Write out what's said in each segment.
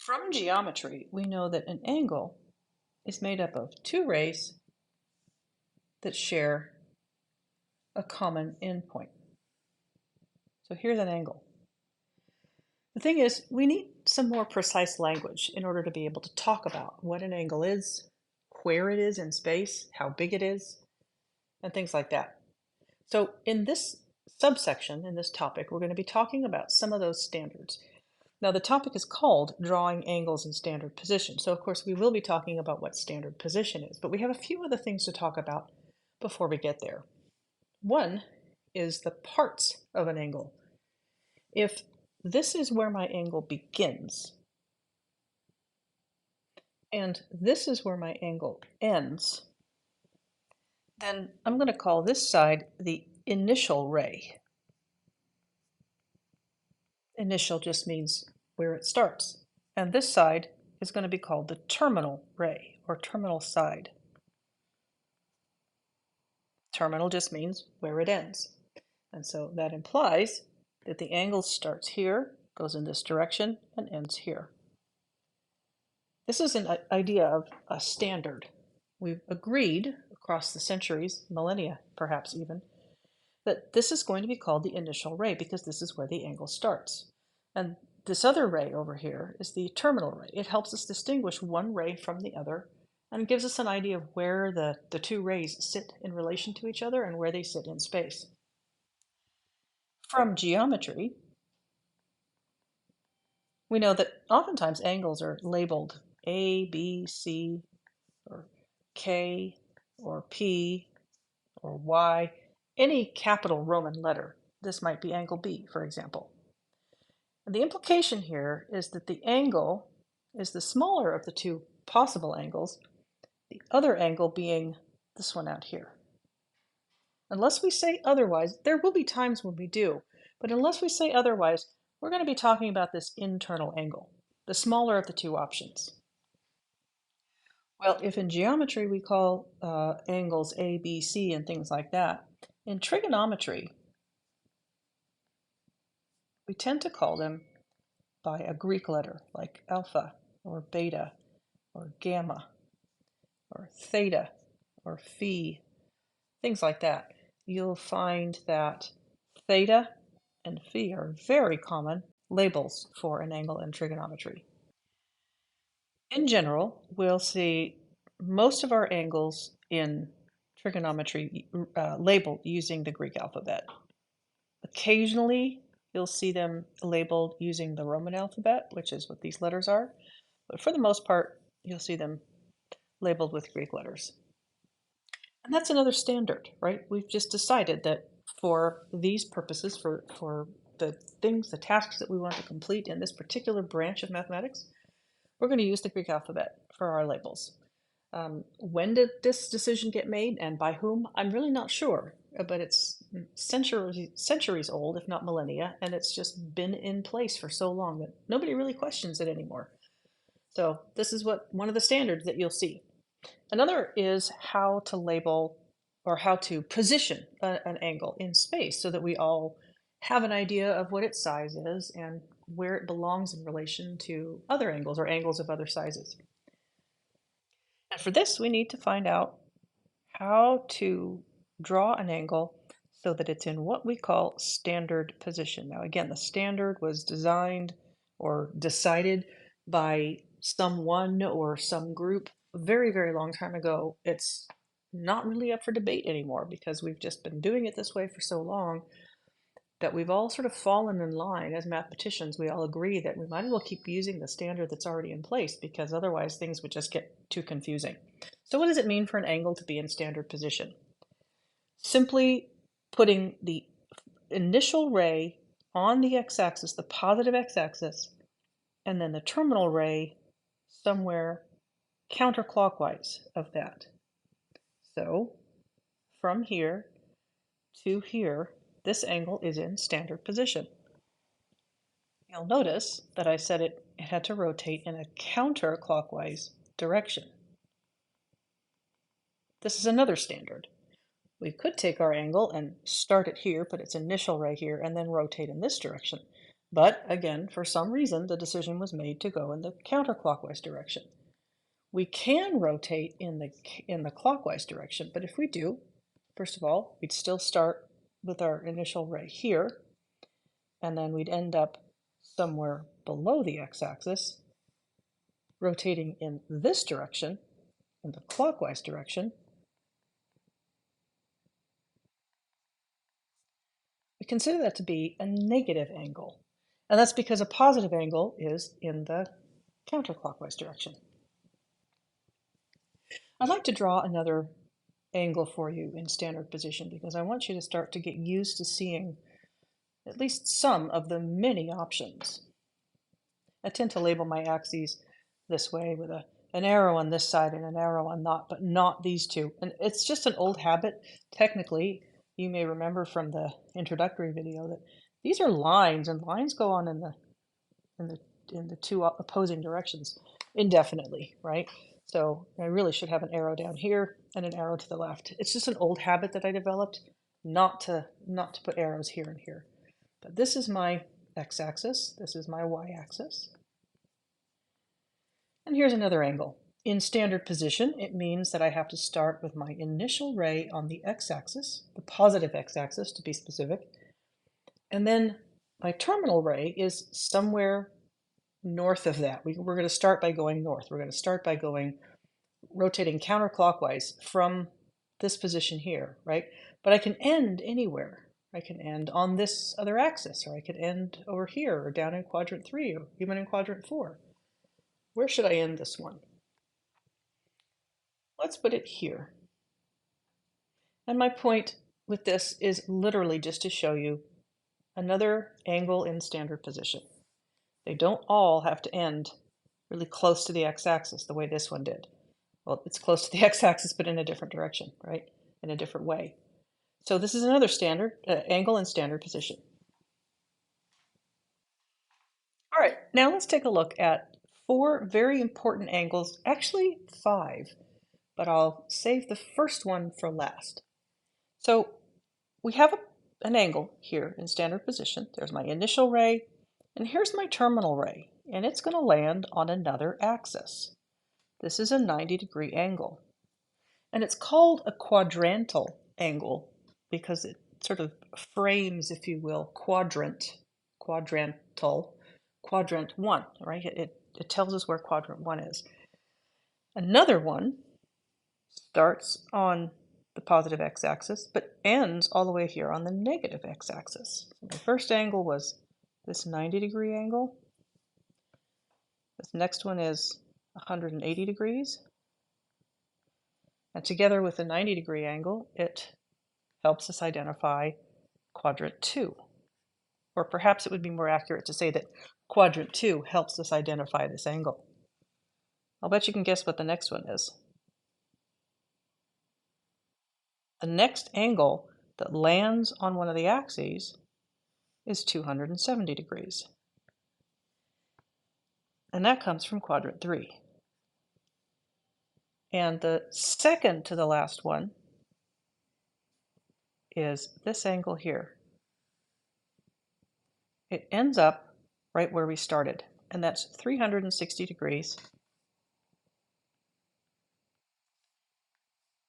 From geometry, we know that an angle is made up of two rays that share a common endpoint. So here's an angle. The thing is, we need some more precise language in order to be able to talk about what an angle is, where it is in space, how big it is, and things like that. So in this subsection, in this topic, we're going to be talking about some of those standards. Now, the topic is called Drawing Angles in Standard Position. So, of course, we will be talking about what standard position is, but we have a few other things to talk about before we get there. One is the parts of an angle. If this is where my angle begins, and this is where my angle ends, then I'm going to call this side the initial ray. Initial just means where it starts. And this side is going to be called the terminal ray or terminal side. Terminal just means where it ends. And so that implies that the angle starts here, goes in this direction, and ends here. This is an idea of a standard. We've agreed across the centuries, millennia perhaps even, that this is going to be called the initial ray because this is where the angle starts. And this other ray over here is the terminal ray. It helps us distinguish one ray from the other and gives us an idea of where the two rays sit in relation to each other and where they sit in space. From geometry, we know that oftentimes angles are labeled A, B, C, or K, or P, or Y, any capital Roman letter. This might be angle B, for example. And the implication here is that the angle is the smaller of the two possible angles, the other angle being this one out here. Unless we say otherwise, there will be times when we do, but unless we say otherwise, we're going to be talking about this internal angle, the smaller of the two options. Well, if in geometry we call angles A, B, C, and things like that, in trigonometry, we tend to call them by a Greek letter like alpha or beta or gamma or theta or phi, things like that. You'll find that theta and phi are very common labels for an angle in trigonometry. In general, we'll see most of our angles in trigonometry labeled using the Greek alphabet. Occasionally, you'll see them labeled using the Roman alphabet, which is what these letters are. But for the most part, you'll see them labeled with Greek letters. And that's another standard, right? We've just decided that for these purposes, for the things, the tasks that we want to complete in this particular branch of mathematics, we're going to use the Greek alphabet for our labels. When did this decision get made and by whom? I'm really not sure, but it's centuries old, if not millennia, and it's just been in place for so long that nobody really questions it anymore. So this is one of the standards that you'll see. Another is how to label or how to position an angle in space so that we all have an idea of what its size is and where it belongs in relation to other angles or angles of other sizes. And for this, we need to find out how to draw an angle so that it's in what we call standard position. Now, again, the standard was designed or decided by someone or some group a very, very long time ago. It's not really up for debate anymore because we've just been doing it this way for so long that we've all sort of fallen in line as mathematicians. We all agree that we might as well keep using the standard that's already in place because otherwise things would just get too confusing. So what does it mean for an angle to be in standard position? Simply putting the initial ray on the x-axis, the positive x-axis, and then the terminal ray somewhere counterclockwise of that. So from here to here, this angle is in standard position. You'll notice that I said it had to rotate in a counterclockwise direction. This is another standard. We could take our angle and start it here, put its initial ray here, and then rotate in this direction. But again, for some reason, the decision was made to go in the counterclockwise direction. We can rotate in the clockwise direction, but if we do, first of all, we'd still start with our initial ray here, and then we'd end up somewhere below the x-axis, rotating in this direction, in the clockwise direction. We consider that to be a negative angle, and that's because a positive angle is in the counterclockwise direction. I'd like to draw another angle for you in standard position because I want you to start to get used to seeing at least some of the many options. I tend to label my axes this way with an arrow on this side and an arrow on that, but not these two. And it's just an old habit. Technically, you may remember from the introductory video that these are lines, and lines go on in the two opposing directions indefinitely, right? So I really should have an arrow down here and an arrow to the left. It's just an old habit that I developed not to put arrows here and here. But this is my x-axis, this is my y-axis. And here's another angle. In standard position, it means that I have to start with my initial ray on the x-axis, the positive x-axis to be specific, and then my terminal ray is somewhere north of that. We're going to start by going north. We're going to start by rotating counterclockwise from this position here, right? But I can end anywhere. I can end on this other axis, or I could end over here, or down in quadrant 3, or even in quadrant 4. Where should I end this one? Let's put it here. And my point with this is literally just to show you another angle in standard position. They don't all have to end really close to the x-axis the way this one did. Well, it's close to the x-axis, but in a different direction, right? In a different way. So this is another standard angle in standard position. All right, now let's take a look at 4 very important angles, actually 5, but I'll save the first one for last. So we have an angle here in standard position. There's my initial ray, and here's my terminal ray, and it's going to land on another axis. This is a 90-degree angle, and it's called a quadrantal angle because it sort of frames, if you will, quadrant 1, right? It tells us where quadrant 1 is. Another one starts on the positive x-axis, but ends all the way here on the negative x-axis. So my first angle was this 90-degree angle. This next one is 180 degrees. And together with the 90-degree angle, it helps us identify quadrant 2. Or perhaps it would be more accurate to say that quadrant 2 helps us identify this angle. I'll bet you can guess what the next one is. The next angle that lands on one of the axes is 270 degrees. And that comes from quadrant 3. And the second to the last one is this angle here. It ends up right where we started, and that's 360 degrees.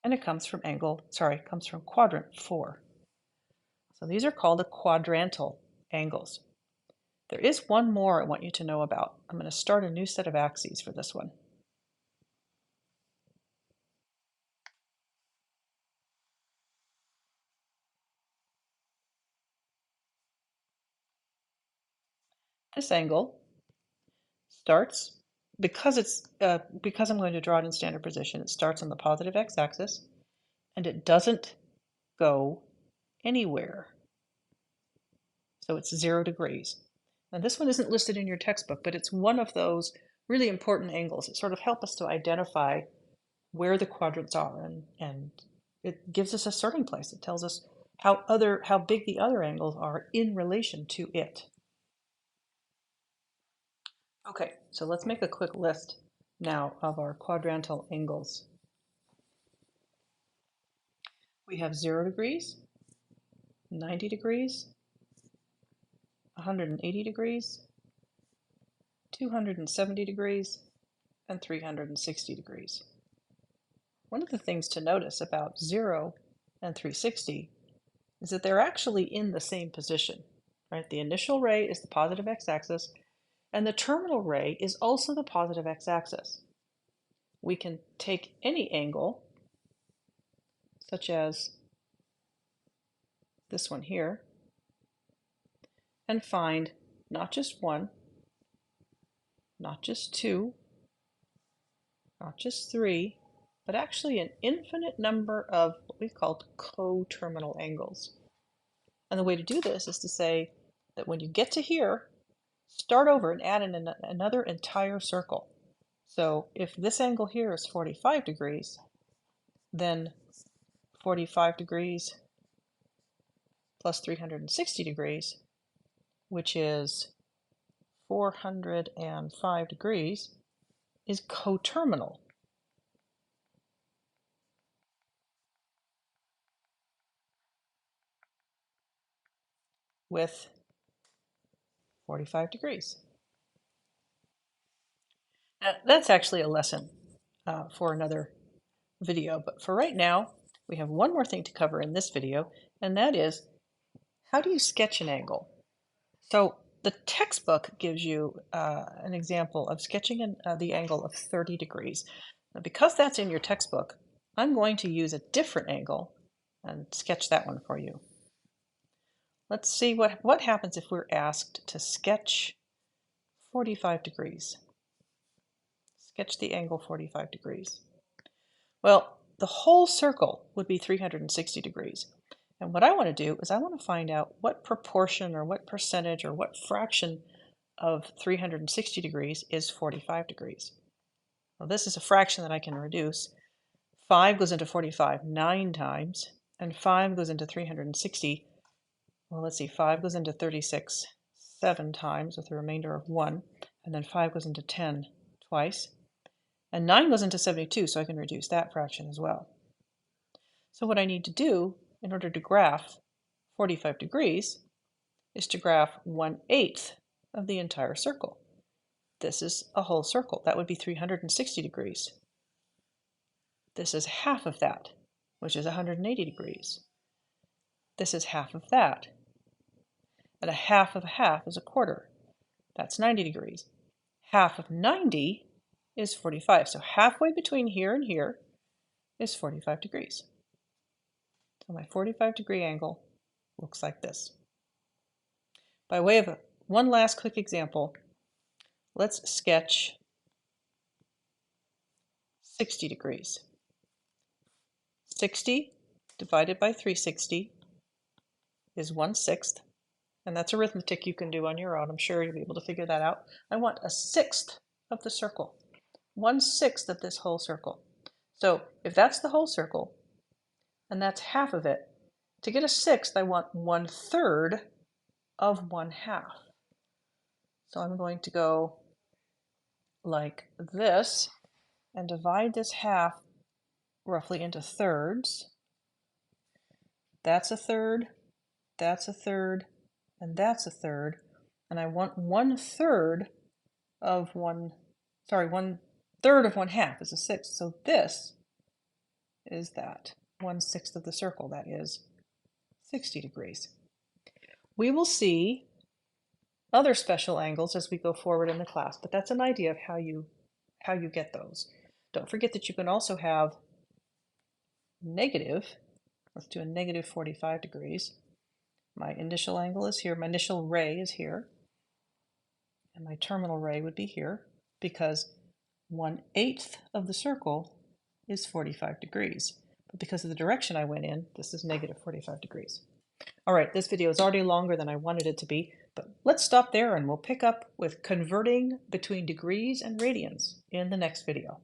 And it comes from quadrant 4. So these are called the quadrantal angles. There is one more I want you to know about. I'm going to start a new set of axes for this one. This angle starts, because I'm going to draw it in standard position, it starts on the positive x-axis, and it doesn't go anywhere. So it's 0 degrees. And this one isn't listed in your textbook, but it's one of those really important angles. It sort of helps us to identify where the quadrants are, and it gives us a starting place. It tells us how big the other angles are in relation to it. Okay, so let's make a quick list now of our quadrantal angles. We have 0 degrees, 90 degrees, 180 degrees, 270 degrees, and 360 degrees. One of the things to notice about 0 and 360 is that they're actually in the same position, right? The initial ray is the positive x-axis, and the terminal ray is also the positive x-axis. We can take any angle, such as this one here, and find not just one, not just two, not just three, but actually an infinite number of what we've called coterminal angles. And the way to do this is to say that when you get to here, start over and add in another entire circle. So if this angle here is 45 degrees, then 45 degrees plus 360 degrees, which is 405 degrees, is coterminal with 45 degrees. That's actually a lesson for another video, but for right now, we have one more thing to cover in this video, and that is, how do you sketch an angle? So the textbook gives you an example of sketching the angle of 30 degrees. Now, because that's in your textbook, I'm going to use a different angle and sketch that one for you. Let's see what happens if we're asked to sketch 45 degrees. Sketch the angle 45 degrees. Well, the whole circle would be 360 degrees. And what I want to do is I want to find out what proportion or what percentage or what fraction of 360 degrees is 45 degrees. Well, this is a fraction that I can reduce. 5 goes into 45 9 times, and 5 goes into 360. Well, let's see, 5 goes into 36 7 times with a remainder of 1, and then 5 goes into 10 twice. And 9 goes into 72, so I can reduce that fraction as well. So what I need to do in order to graph 45 degrees is to graph 1/8 of the entire circle. This is a whole circle. That would be 360 degrees. This is half of that, which is 180 degrees. This is half of that. And a half of a half is a quarter. That's 90 degrees. Half of 90 is 45. So halfway between here and here is 45 degrees. So my 45 degree angle looks like this. By way of one last quick example, let's sketch 60 degrees. 60 divided by 360 is 1/6, and that's arithmetic you can do on your own. I'm sure you'll be able to figure that out. I want a sixth of the circle, 1/6 of this whole circle. So if that's the whole circle, and that's half of it, to get a sixth, I want 1/3 of 1/2. So I'm going to go like this and divide this half roughly into thirds. That's a third, that's a third, and that's a third. And I want 1/3 of 1/3 of 1/2 is a sixth. So this is that 1/6 of the circle, that is 60 degrees. We will see other special angles as we go forward in the class, but that's an idea of how you get those. Don't forget that you can also have negative. Let's do a negative 45 degrees. My initial angle is here, my initial ray is here, and my terminal ray would be here, because 1/8 of the circle is 45 degrees. But because of the direction I went in, this is negative 45 degrees. All right, this video is already longer than I wanted it to be, but let's stop there and we'll pick up with converting between degrees and radians in the next video.